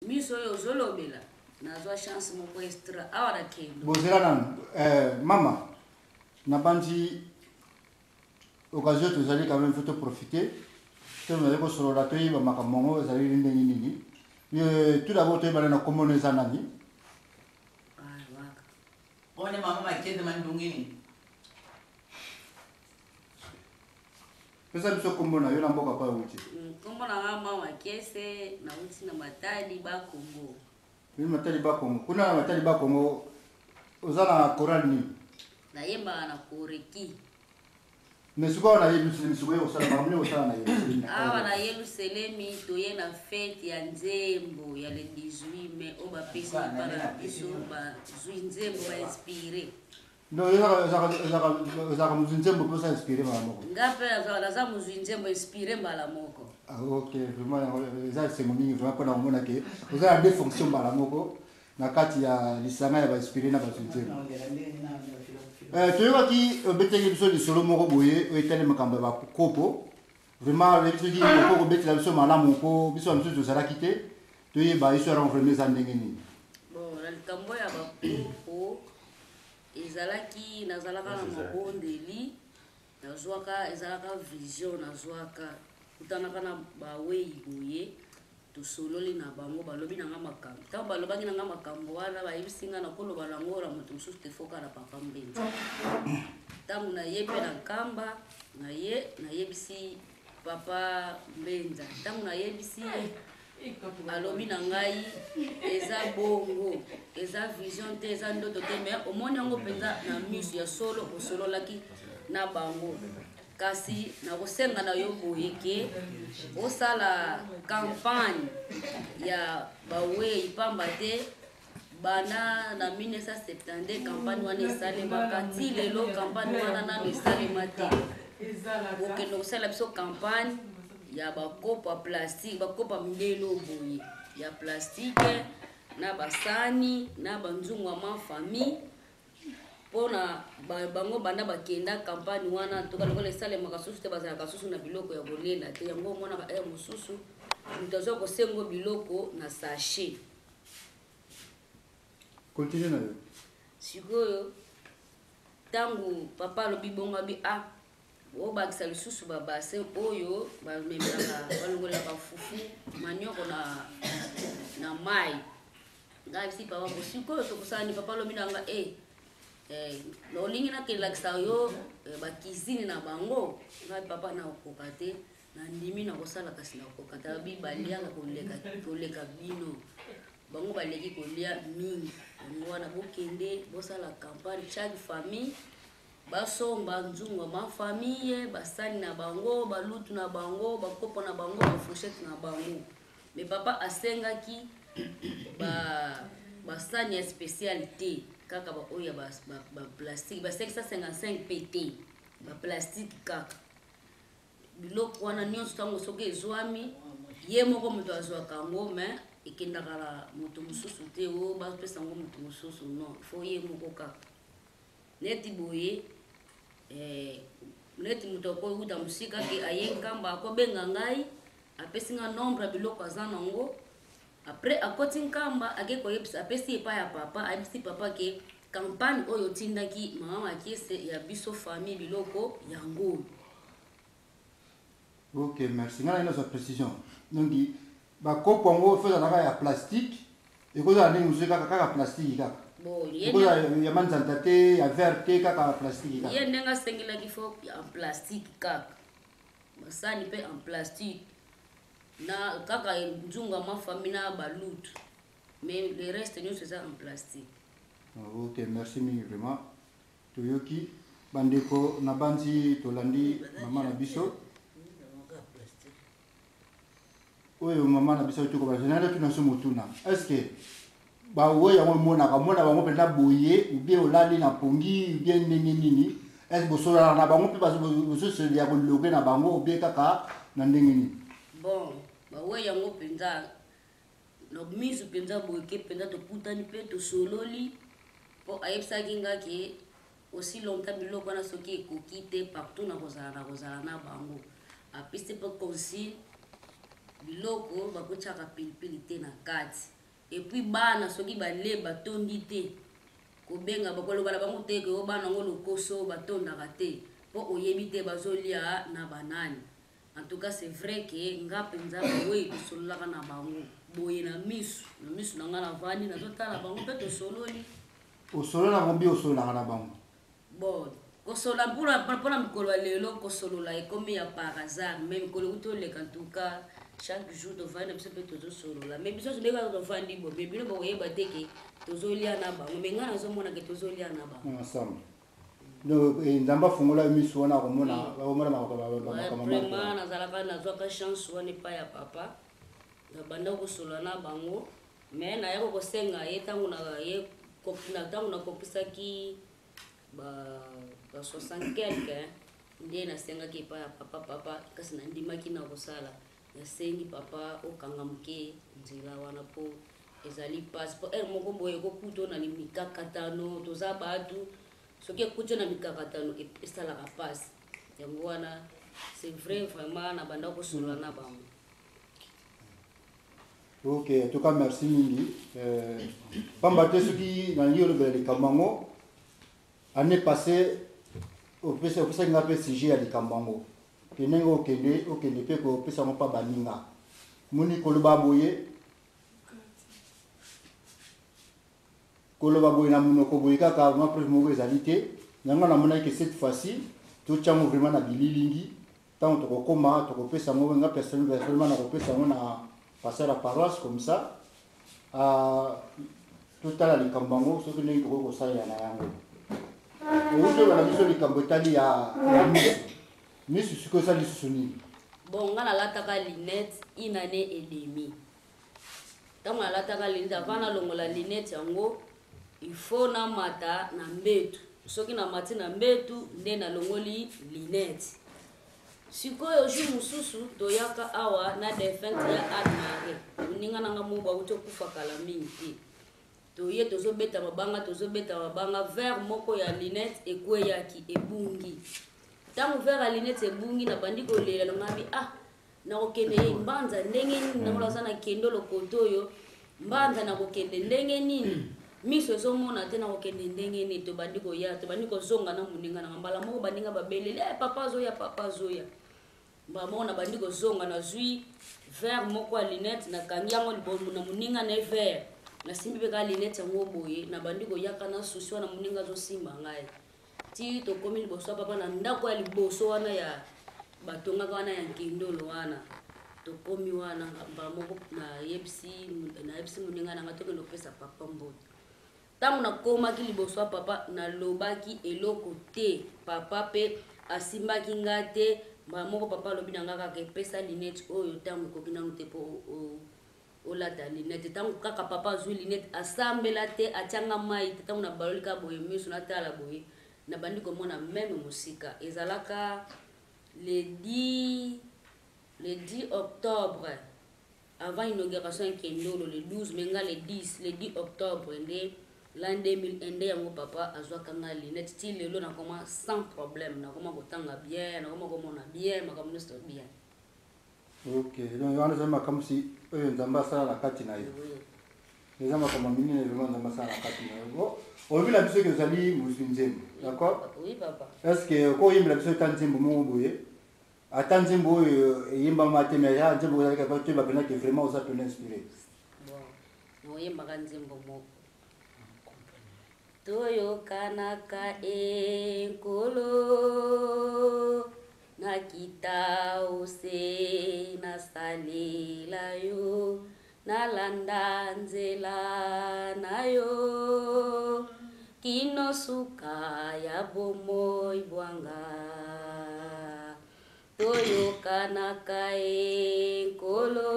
miso yo zolobela nazwa chance moko extra awa na kendo bozela nanu mama na bandi occasion tozali quand même faut profiter to na ko solo to yiba makamongo ezali ndenge nini tout d'abord to yiba na komona eza nani waka one mama makende mandungini pesa biso komona yo na mboka pa uti kombona mama makese na uti na matadi ba Kongo ni matadi ba Kongo kuna na matadi ba Kongo ozana Koran ni na yemba na koreki Nesuko na Yerusalemu suko yo sala mamle o sala na Yerusalemu. Awa na Yerusalemu toye na fête ya nzembo ya le 18 mai o ba pesa para biso ba zui nzembo ba inspiré. No za nzembo posa inspiré mala moko. Ngape za muzui nzembo inspiré mala moko. Ah OK, vraiment ça c'est mon livre vraiment na mona ke. Vous avez deux fonctions mala moko na kati ya lisanga ya ba inspiré na ba nzembo. Toyokaki beteli biso lisolo moko boye etali makambo ba kopo vraiment le biso di ko betela biso malamu ko biso biso tozalaki te toyeba iso ya vraiment za ndenge nini. Bon na likambo ya ba kopo ezalaki nazalaka na mabondeli nazwaka ezalaka vision nazwaka kutanaka na bawei boye tosololi na bango balobi nanga makambo ntango balobaki nanga makambo wana bayebisinga na koloba nango na moto mosusu tefoka na papa mbenza ntango naye mpe na nkamba nayebisi papa mbenza ntango nayebisi alobi na ngai eza bongo eza vision te eza ndoto te mais omoni yango mpenza na miso ya solo osololaki na bango kasi nakosenga na yo boye ke osala campagne ya bawei pamba te bana na 1972 campagne wana esalemaka ti lelo campagne wana nano esalema te okende kosala biso campagne ya bakopo ya plastique bakopo ya mindelo boye ya plastique na basani na banzungu ya mafamille pona bango banda bakenda campagne wana toka lokola esalemaka susu te bazalaka susu na biloko ya kolela te yango omonaka mosusu moto azwa kosengo biloko na sachet. Continue na yo. Sikoyo tangu papa alobi bongo abi obakisa lisusu babase oyo bamemelaka balongolaka fufu manioko na mai ngai bisi papa sikoyo tokosala ni papa alobi nanga lolingi nakelakisa yo bakizini na bango ngai papa nakokoka te nandimi nakosala kasi nakokoka te abi baliaka koleka bino bango baleki kolia mingi yango wana bokende bosala campagne chaque famille basomba nzungu ya mafamille basani na bango balutu na bango bakopo na bango bafourchette na bango mais papa asengaki basani ya spécialité kaka oyo ba plastique ba 555 pt ba plastique kaka biloko wana nyonso tango soki ezwami ye moko moto azwaka yango mais ekendaka na moto mosusu te o bapesa yango moto mosusu non fo ye moko kaka neti boye neti moto akoyuta mosika ke aye nkamba akobenga ngai apesinga nombre ya biloko aza nango après akoti nkamba ake koyebisa apesi epai ya papa ayebisi papa ke campagne oyo tindaki mama makese ya biso famille biloko yango. OK, merci. Ngana ina sa précision. Nongi bakopo ngo feza na ya plastique ekoza ndenge muzika kaka plastique kaka. Bon, ya manzanta te ya verre te kaka plastique kaka. Ye ndenga sengela kifo en plastique kaka. Basani pe en plastique. Na kaka nzunga mafamina balut. Mais le reste nous c'est ça en plastique. OK, merci vraiment. Toyoki bandeko na banzi tolandi mama na biso. Oyo mama na biso tuko ba général tu na somo tuna. Est-ce que ba oyo yango mona bango penda boye ou bien olali na pongi ou bien nini est-ce que sola na bango pe ba so se ya ko loge na bango ou bien kaka na ndenge nini. Bon, ba oyo yango penda no misu penda boye ke penda to putani pe to sololi po ayepsa kinga ke aussi longtemps biloko na soki ekoki te partout na kozala na bango apesi pe consigne biloko bakotaka pilipili te na kati et puis bana soki bale batondi te kobenga bakoloba na bango te ke o bana ngo lokoso batondaka te po oyebi te bazolia na banani. En tout cas c'est vrai que nga penza bawe tosololaka na bango boye na misu na nga na vandi nazotala bango mpe tosololi osolola ngombi osolola na bango bon kosola mpona mikolo ya lelo kosolola ekomi ya par hasard mais mikolo kuti oleka en tout cas chaque jour tovandi na biso mpe tozosolola mais biso tobeka tovandi bo mais bino bokoyeba te ke tozolia na bango mais nga nazomona ke tozolia na bango ensemble donc nzambe afungola misu wana komona vraiment nazalaka nazwaka chance wana epai ya papa nabanda kosolola na bango mais naya kokosenga ye ntango nakokisaki ba 60 quelque nde nasengaki epai ya papa kasi nandimaki na kosala nasengi papa okanga moke nzela wana po ezali pasi po ere moko boye kokuta na mikakatano toza batu soki ekuti na mikakatano esalaka pasi yango wana c'est vrai vraiment nabanda kosolola na bango. Ok, en tout cas merci mingi pamba te soki nalingi olobela likambo yango année passée opesaki nga mpe sujet ya likambo yango ke ndenge okende mpe kopesa yango mpa baninga moni koloba boye na monoko boye kaka maprese moko ezali te yango namonaki ke cette fois-ci totyango vraiment na bililingi ntango tokokoma tokopesa yango nga personnellement nakopesa yango na passer la paroisse comme ça totala likambo yango soki ndenge tokoki kosalela na yango outoyoka na biso likambo etali ya misu sikoyo esali lisusu nini. Bon nga nalataka linette une année et demie ntango nalataka linette avant nalongola linette yango il faut namata na mbetu soki namati na mbetu nde nalongoli linette sikoyo jour mosusu toyaka awa na defense ya admare moninga nanga moba uti okufa kala mingi te toye tozobeta mabanga verre moko ya linette ekweyaki ebungi ntango verre ya linette ebungi nabandi kolela nangabi nakokende mbanza ndenge nini nangolaza na kendo lokoto oyo mbanza nakokende ndenge nini miso ezomona te nakokende ndenge nini tobandi koya tobandi kozonga na moninga nanga mbala moko baninga babeleli papa azoya mbala moko nabandi kozonga nazwi verre moko ya linette nakangi yango libomo na moninga na verre nasimbi mpe kaka linette yango boye nabandi koyaka na susi wana moninga azosimba ngai ti tokomi liboso ya papa na ndako ya liboso wana ya batongaka wana ya nkindolo wana tokomi wana mbala moko nayebisi moninga nanga tokende kopesa papa mbote ntango nakomaki liboso ya papa nalobaki eloko te papa mpe asimbaki nga te mbala moko papa alobi na nga kaka epesa linette oyo ntango ekoki nanu te mpo olata linette ntango kaka papa azwi linette asambela te atianga mai te ntango nabaloli kaka boye miso natala boye nabandi komona meme mosika ezalaka le 10 octobre avant inauguration ya Kendolo le 12 menga le 10 octobre nde l'an 2001 nde yango papa azwaka nga linette ti lelo nakoma sans problème nakoma kotanga bien nakoma komona bien makambo nyonso bien. Ok, donc wana eza makambo si oyo nzambe asala na kati na yo eza makambo minene vraiment nzambe asala na kati na yo olobi na biso ke ozali mozwi nzembo d'accord. Oui papa. Est-ce que ko oyembela biso ata nzembo moko boye ata nzembo oyo eyembama te mais ya nzembo ozalaki ava toyeba mpena ke vraiment oza pena inspiré. Bon oyembaka nzembo moko toyokanaka enkolo nakita ose nasalela yo nalanda nzela na yo kino suka ya bomoi bwanga toyokanaka enkolo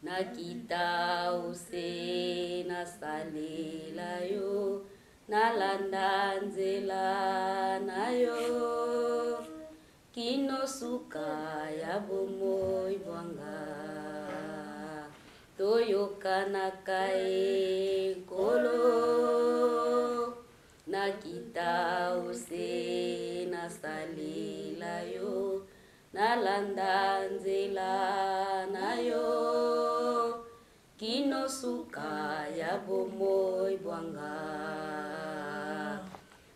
nakita ose nasalela yo nalanda nzela na yo kino suka ya bomoi bwanga toyokanaka enkolo nakita ose nasalela yo nalanda nzela na yo kinosuka ya bomoi bwanga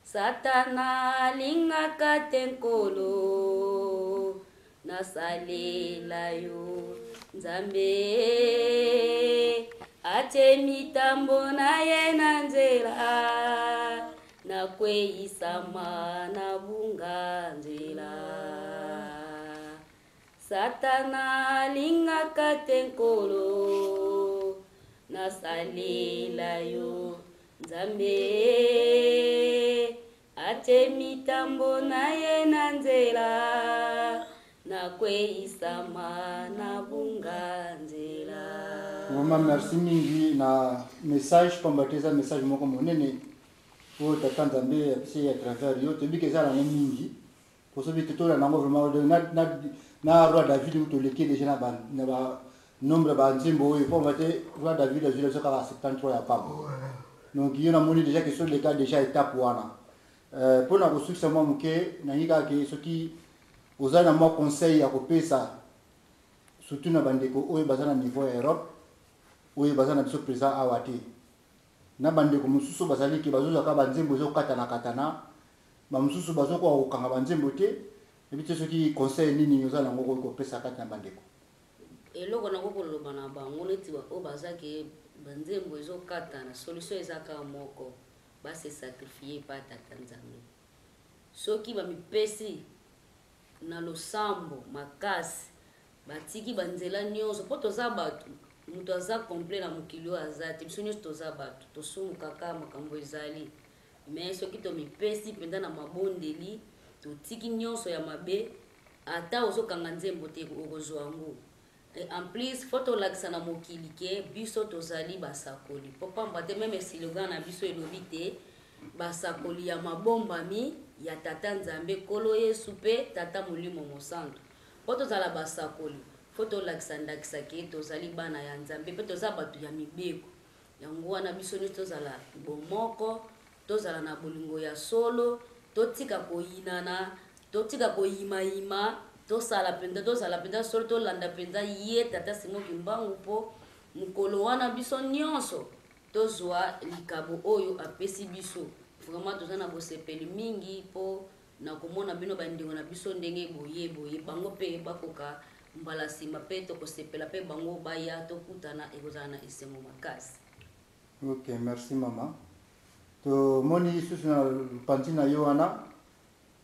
Satana lingaka tenkolo nasalela yo Nzambe ate mitambo na ye na nzela na kweisama na bunga nzela Satana lingaka tenkolo nasalela yo Nzambe ate mitambo na ye na nzela na kweisama na bunga nzela. Mama merci mingi na message kombateza message moko monene o tata Nzambe apesi à travers yo tebi ke zala mingi pour ce biti tola nango vraiment na roi David to leki déjà na ba nombre ba nzimbo oyo pour mate roi David a joué saka 73 ya pabo. Donc il y a moni déjà que sur le cas déjà étape wana. Pour na construction mo muke na yika ke soki ozana mo conseil ya kopesa surtout na bandeko oyo bazana niveau ya Europe oyo bazana biso président awati na bandeko mususu bazali ki bazoza ka banzembo zo katana ba mususu bazoko kokanga banzembo te ebite soki conseil nini ozana ngoko kopesa kati na bandeko eloko na kokoloba na bango neti o bazaki banzembo zo katana solution ezaka moko ba se sacrifier pa tata Nzambe soki ba mipesi na losambo makasi batiki banzela nyonso po toza batu mutu aza complet na mokili oyo aza te biso nyonso toza batu tosumuka kaka makambo ezali mais soki tomipesi mpenza na mabondeli totiki nyonso ya mabe ata ozokanga nzembo te okozwa yango en plus fo tolakisa na mokili ke biso tozali basakoli po pamba te meme slogan na biso elobi te basakoli ya mabombami ya tata Nzambe kolo Yesu pe tata Molimo Mosantu po tozala basakoli fo tolakisa ndakisa ke tozali bana ya Nzambe pe toza batu ya mibeko yango wana biso nyonso tozala bomoko tozala na bolingo ya solo totika koyinana totika koyimayima tozala penza solo tolanda penza ye tata Simoki Mbangu po mukolo wana biso nyonso tozwa likabo oyo apesi biso vraiment toza na bosepeli mingi po na komona bino bandingo na biso ndenge boye bango pe bakoka mbala nsima pe tokosepela pe bango baya tokutana ekozala na esengo makasi. Ok, merci mama. To moni susu na panti na yo wana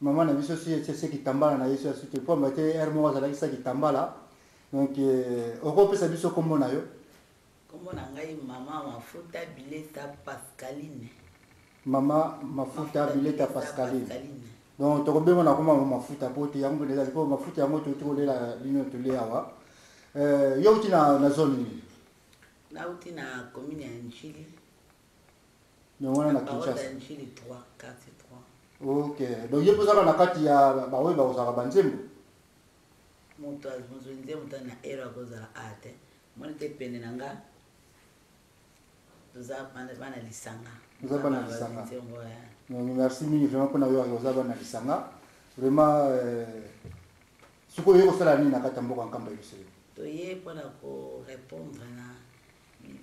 mama na biso si kitambala na yesu asute po mbate hermo azala kisa kitambala donc okopesa biso kombo na yo kombo na ngai mama Mafuta Bileta Pascaline. Mama Mafuta Bileta Pascaline. Donc tokobengo na koma mafuta poti yango déjà po mafuta yango totolela lino tolia wa yo uti na zone ni na uti na commune ya Nchili wana na Kinshasa Nchili 3 quartier 3. Ok, donc yo pozaka na kati ya bawe bazaka banzembo moto azunze moto na era kozala ate moni te pene nanga toza bana lisanga toza bana lisanga. Merci mini vraiment pour nayo oza bana lisanga vraiment suko yo kosala nini na kati ya mboka nkamba yose toye pona ko répondre na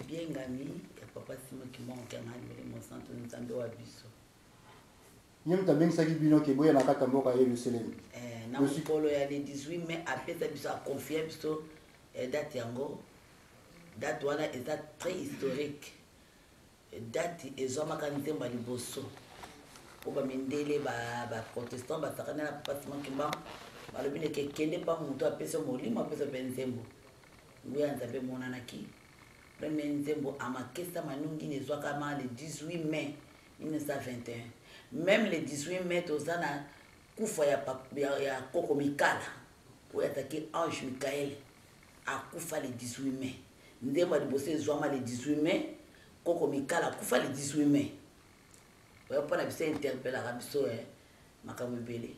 biengami ya papa Simoki Mbangu ya Molimo Mosantu Nzambe wa biso ye mutu abengisaki bino ke boya na kati ya mboka ya Yerusalem na mokolo ya le 18 mai apesa biso aconfie biso date yango date wana eza très historique date ezwamaka nzembo ya liboso po bamindele baprotestant basakani na papa Simoki Mbangu balobi neke kende mpa moto apesa molimo apesa mpe nzembo nguya Nzambe monanaki premier nzembo amakesa manungini ezwaka ma le 18 mai 1921. Même le 18 mai toza na kufa ya koko Mikala oyo ataki Ange Michael akufa le 18 mai nzembo ya liboso ezwama le 18 mai koko Mikala akufa le 18 mai oyo mpona biso interpelaka biso makambo ebele.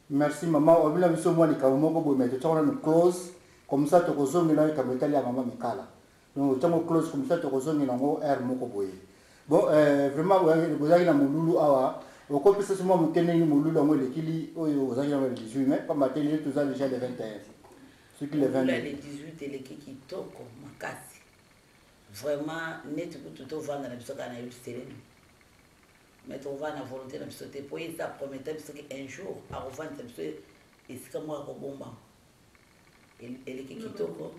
Merci maman obila biso mwa likambo moko boye mais totongana no close comme ça tokozongela likambo etali ya mama Mikala donc tongo close comme ça tokozongela ngo air moko boye bon vraiment bozaki na molulu awa okopesa sima mukene ni molulu yango elekili oyo ozaki na le 18 mai pamba te lelo toza déjà le 21 ce qui le 22 le 18 eleki kitoko makasi vraiment net tout vendre na biso kana Yerusalem. Mais on va na volonté na biso te pour ça promettait biso que un jour à revendre biso esika moi ko bomba. Elle ki kitoko.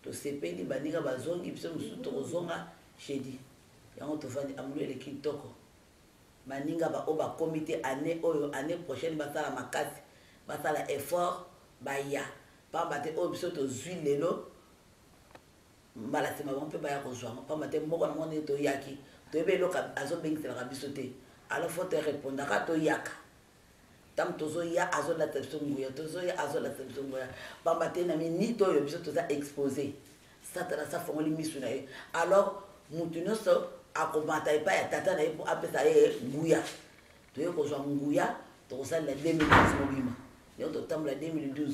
To sepeli bandika bazongi biso musu to kozonga chedi. Yango to vandi amulu elle kitoko. Maninga ba oba comité année prochaine basala makasi. Basala effort baya. Pamba te obiso to zui lelo. Mbala sema on peut baya kozwa. Pamba te moko na monde to yaki. To ebe lo azo bengisa la biso te. Alors faut te répondre ka to yaka. Tam tozo ya azo la tebso nguya. Tozo ya azo la tebso nguya. Pamba te na ni to yo biso to za exposé. Ça tala sa fongoli misu na ye. Alors mutu nyonso akomata epa ya tata na ye po apesa ye nguya. To yo kozwa nguya to kosala 2012 mobima. Yo to tambola 2012.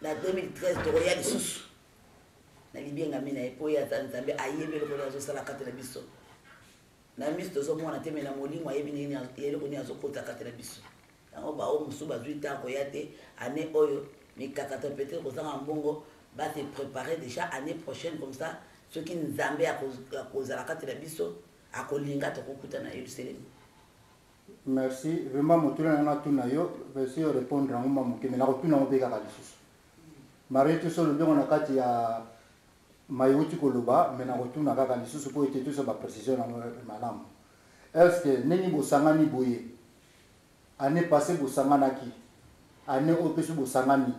La 2013 to roya lisusu. Na libienga mina epo ya Nzambe ayebe lo ko sala katela biso. Na miso tozo mona teme na molimo ayebi nini yele ko ni azokota katela biso. Yango ba o musuba 8 ans ko yate année oyo mi kakata peut-être ko sanga mbongo va se préparer déjà année prochaine comme ça ceux qui Nzambe a kozala katela biso akolinga to kokuta na Yerusalem. Merci vraiment motuna na tuna yo versi répondre à ngoma mukeme na kotuna ngo beka kalisusu. Mari tu solo bien on a kati ya mayuti koloba mais na kotuna kaka lisusu po ete tout ça ba précision na malamu. Est-ce que neni bosangani boye année passée bosanganaki année opesu bosangani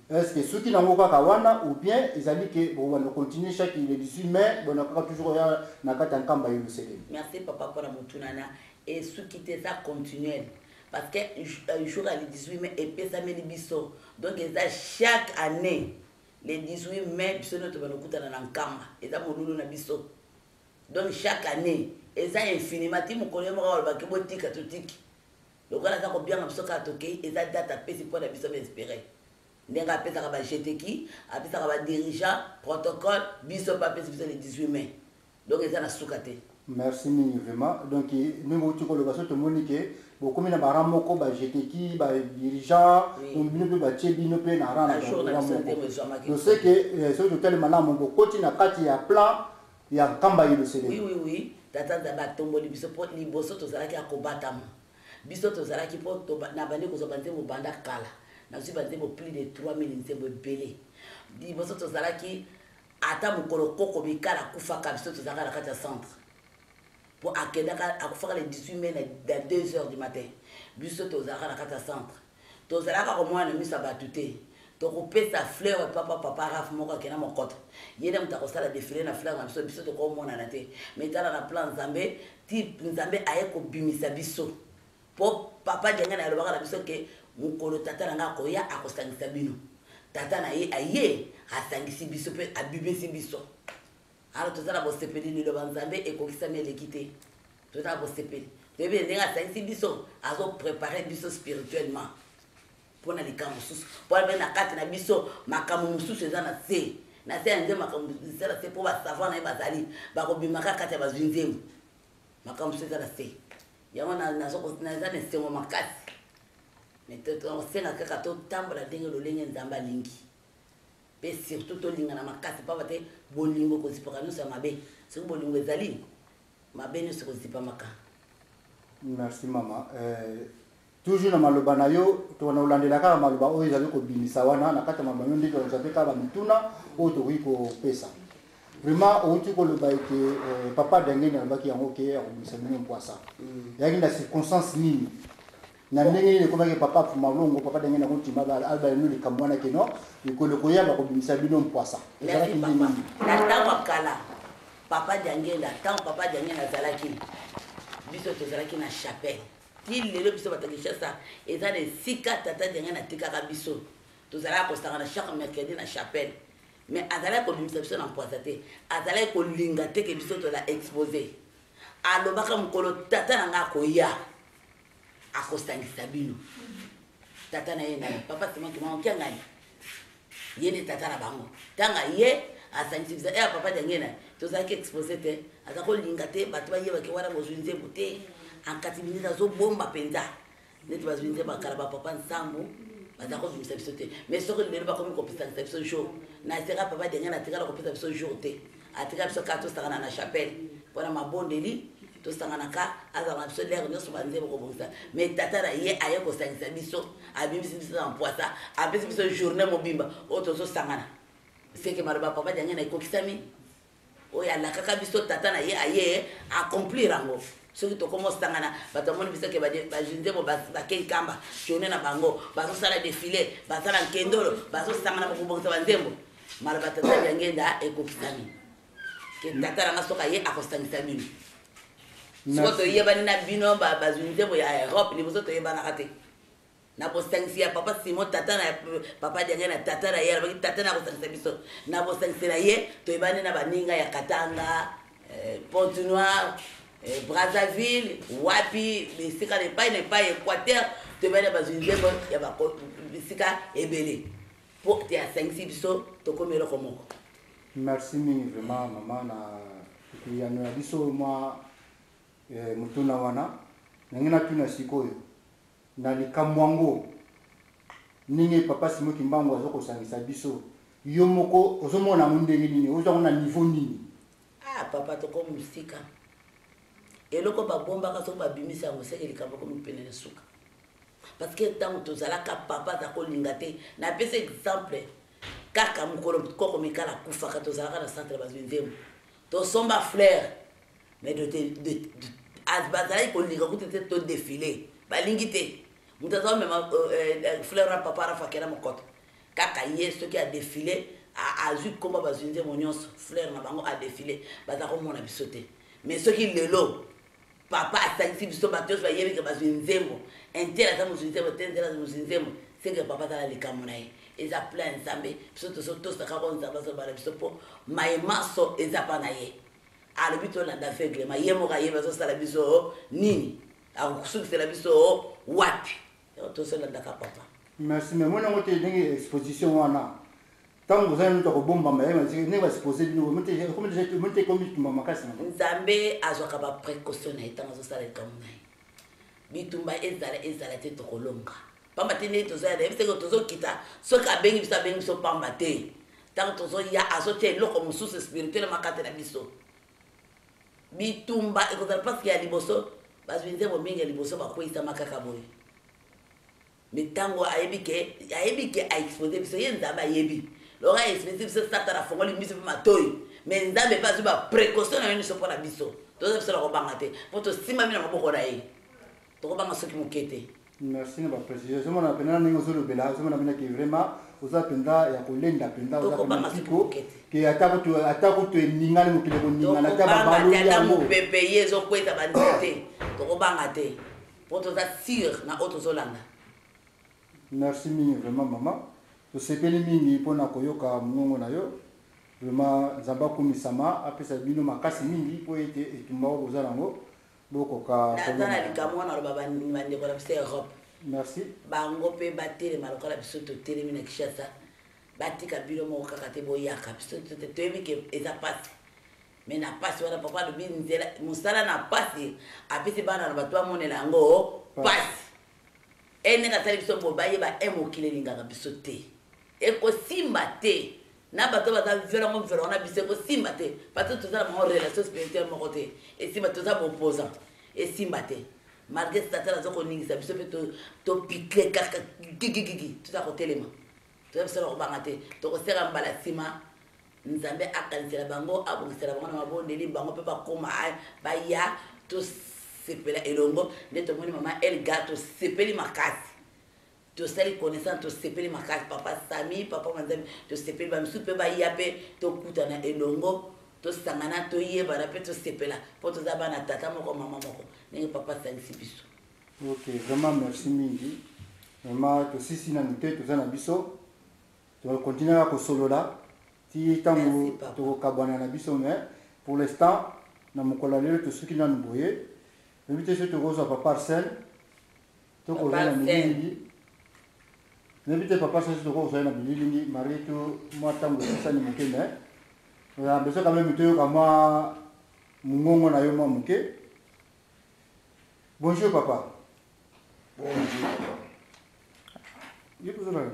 est-ce que ceux qui n'ont pas kawana ou bien ils ont dit que bon on continue chaque le 18 mai on a toujours na kati nkamba Yerusalem. Merci papa pour la mutunana et ceux qui étaient ça continuel parce que un jour le 18 mai et pesa meli biso donc ça chaque année le 18 mai biso notre banokutana na nkamba et ça molulu na biso donc chaque année et ça infiniment ti mokolo mo ba ke botika to tiki donc là ça ko bien biso ka toke et ça date à pesi pour la biso espérer ndenga pesa ka ba jeteki a pesa ka ba dirigeant protocole biso pa pesi biso le 18 mai donc ça na sukate. Merci Nini vraiment donc nous tu ko le baso to monique beaucoup mina baramoko ba jeteki ba dirigeant on bino ba chebino pe na rana je sais que ce hôtel malamu ko continue na kati ya plan ya nkamba Yerusalem. Oui tata ba tomboli biso pot liboso to zalaki akobatama biso to zalaki pot to na bande ko zo bande mo banda kala na zo bande mo plus de 3000 nzembo belé liboso to zalaki ata mokolo koko bikala kufaka biso to zalaka na kati ya centre pour akenda akufaka le 18 mai à 2h du matin biso to zalaka na kati ya centre to zalaka ko mwana misa batute to kopesa fleur papa raf moko kena mokoto yena mutako sala défilé na fleur na biso to ko mona na te metala na plan Nzambe type Nzambe aye ko bimisa biso po papa jenga na lobaka na biso ke mukolo tata nga ko ya akosangisa bino tata na ye aye asangisi biso pe abibisi biso alors to zala bo sepeli ni lo Nzambe e ko kisa mele kité to zala bo sepeli tebe ndenga asangisi biso azo préparer biso spirituellement pour na likambo susu pour aller na kati na biso makambo mususu eza na se na se nze makambo sala se pour ba savant na bazali ba ko bimaka kati ya bazwinzemu makambo susu eza na se yango na soko na eza na sengo makasi mais to senga kaka to tambola ndenge lolenge Nzamba lingi pe surtout to linga na makasi pa bate bolingo ko zipaka no sa mabe se bolingo ezali mabe no se ko zipamaka. Merci maman. Toujours na maloba na yo to na ulandela ka maloba oyo ezali ko bimisa wana na kata mabanyo ndiko nzapeka ba mutuna o to ko pesa vraiment o tu ko loba ke papa dangeni albaki yango ke o bimisa mino poisa yaki na circonstance nini na ndenge ni ko ba ke papa fuma longo papa dangeni ko timba ba alba no likamwana ke no ko le ko ya ba ko bimisa bino poisa ezalaki nini na tango kala papa dangeni tango papa dangeni azalaki biso to zalaki na chapelle il le biso batakisha ça et ça les sika tata denga na tikaka biso to zala ko sanga na chaque mercredi na chapelle mais azala ko bimisa biso na poisate azala ko linga te ke biso to la exposer alobaka mukolo tata nga ko ya akostangisa bino tata na yena papa sima ki mama kyanga yene tata na bango tanga ye asangisa papa denga to zala ki exposer te azako linga te batwa ye ba ke wala bozunze bote en 4 minutes azo bomba penza net bazwinze bakala ba papa nsambo bazako bimisa biso te mais soko lelo ba komi kopisa biso jour na sera papa denga na tika ko pisa biso jour te atika biso ka tosangana na chapelle mpona mabondeli tosangana ka azala biso lere nyonso banzembo kobongisa mais tata na ye aye kosangisa biso abimisi biso na mpoisa apesi biso journée mobimba oyo tozosangana seke maloba papa jange na ekokisami oyo alakaka biso tata na ye aye accomplir yango soki tokoma osangana bato amoni biso ke bajunzembo bakei kamba journée na bango bazosala défilé basala nkendolo bazosangana bakobongisa banzembo maloba tata jange nda ekokisami ke tata nanga soki aye akosangisa bino soko toyebani na bino bazunzembo ya Europe liboso toyebanaka te na bosangisi ya papa Simon tata na papa jange na tata na ye alobaki tata na kosangisa biso na bosangisi na ye toyebani na baninga ya Katanga Pointe-Noire Brazzaville wapi bisika nepai Équateur toyebani na bazunzembo ya bisika ebele po te asangisi biso tokomi eloko moko. Merci mingi vraiment maman na kuyano ya biso mwa mutuna wana nangina tuna sikoyo na likamwango ninge papa Simon Kimbangu azoko sangisa biso yo moko ozomona mundenge nini ozomona niveau nini papa toko musika eloko babomba ka so babimisa ngo seke likambo ko mupene suka parce que tant tozalaka papa za kolinga te na pese exemple kaka mukolo koko mikala kufa ka tozalaka na centre bazwenzemo to somba fleur mais de azbazala kolinga kutete to défilé balingi te mutazo même fleur na papa rafa kera mokoto kaka yeso ki a défilé a vu comment bazwenzemo nyonso fleur na bango a défilé bazako mona bisote mais ce qui lelo papa asangisi biso bato so yebi ke bazwenzemo intera za muzwenzemo tendera za muzwenzemo senge papa tala likambo na ye eza plein nzambe biso toso tosaka ko nzambe so bala biso po maemaso eza pa na ye alobi tolanda aveuglema ye moko ayeba azosala biso nini akusukisela biso wapi tosolandaka papa. Merci mais mona ngote ndenge exposition wana tango zana ntoko bomba mayema ne va exposer bino monte comme tumba makasi na nzambe azwaka ba précaution na etanga azosala likambo na ye bitumba ezala te tokolonga pamba te ndenge tozoya na ye biseke tozokita soki abengi biso pamba te ntango tozoya azotia eloko mosusu spirituele makate na biso bitumba ekozala mpasi ya liboso bazwinzembo mingi ya liboso bakweyisama kaka boye mais ntango ayebi ke aexpose biso ye nzambe ayebi loko aexpose biso satana afongoli biso mpe matoyi mais nzambe mpe azwi baprécaution na yo nyonso mpona biso toza biso na kobanga te mpo tosimbami na maboko na ye tokobanga soki moke te. Merci na baprécision ozomona mpenza ndenge ozolobela ozomona mpena ke vraiment oza mpenza ya kolenda mpenza oza piko ke atako to eningani mokili koningana ta babalo yango mopepe ye ezokweta bandisi te tokobanga te mpo toza sur na oyo tozolanda. Merci mingi vraiment maman tosepeli mingi mpona koyoka mongongo na yo vraiment nzambe akumisama apesa bino makasi mingi mpo ete etumba oyo boza nango bokoka na likambo wana aloba bandeko na biso Europe. Merci bango mpe batelema lokola biso totelemi na Kinshasa batika bino moko kaka te boyaka biso toyebi ke eza pasi mais na pasi wana papa alobi nzela mosala na pasi apesi bana na bato bamonela yango pasi ene kasali biso bo bayeba mokili elingaka biso te ekosimba te na bato baza verango na biso ekosimba te bato tozala bango relation spirituelle moko te esimba toza boopposant esimba te malgré satana azokoningisa biso mpe topikle kaka gigigigi toza kotelema toza biso na kobanga te tokoseka mbala nsima nzambe akanisela bango abongisela bango na mabondeli bango mpe bakoma baya tosepela elongo nde tomoni mama elga tosepeli makasi tosali connaissance tosepeli makasi papa Sami papa manzambe tosepeli bamisu mpe baya mpe tokutana elongo tosangana toyebana mpe tosepela mpo toza bana tata moko mama moko ndenge papa asangisi biso. Ok vraiment merci mingi vraiment tosisi nanu te toza na biso tokontinue kosolola ti ntango tokokabwana na biso mais pour l'instant na mokolo lelo tosuki nanu boye oyebi te so tokozwa papa Arsène tokozwa na mililingi oyebi te papa Arsène so tokozwa na mililingi marie to mwa ntango esisani moke mais oya beso quand même toyoka mwa mongongo na yo mwa moke. Bonjour papa. Bonjour papa. Yo kozala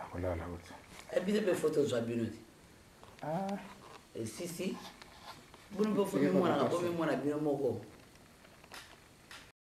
akolala uti ebise mpe foto zwa bino te sisi bino mpe fo mimonaka po mimona bino moko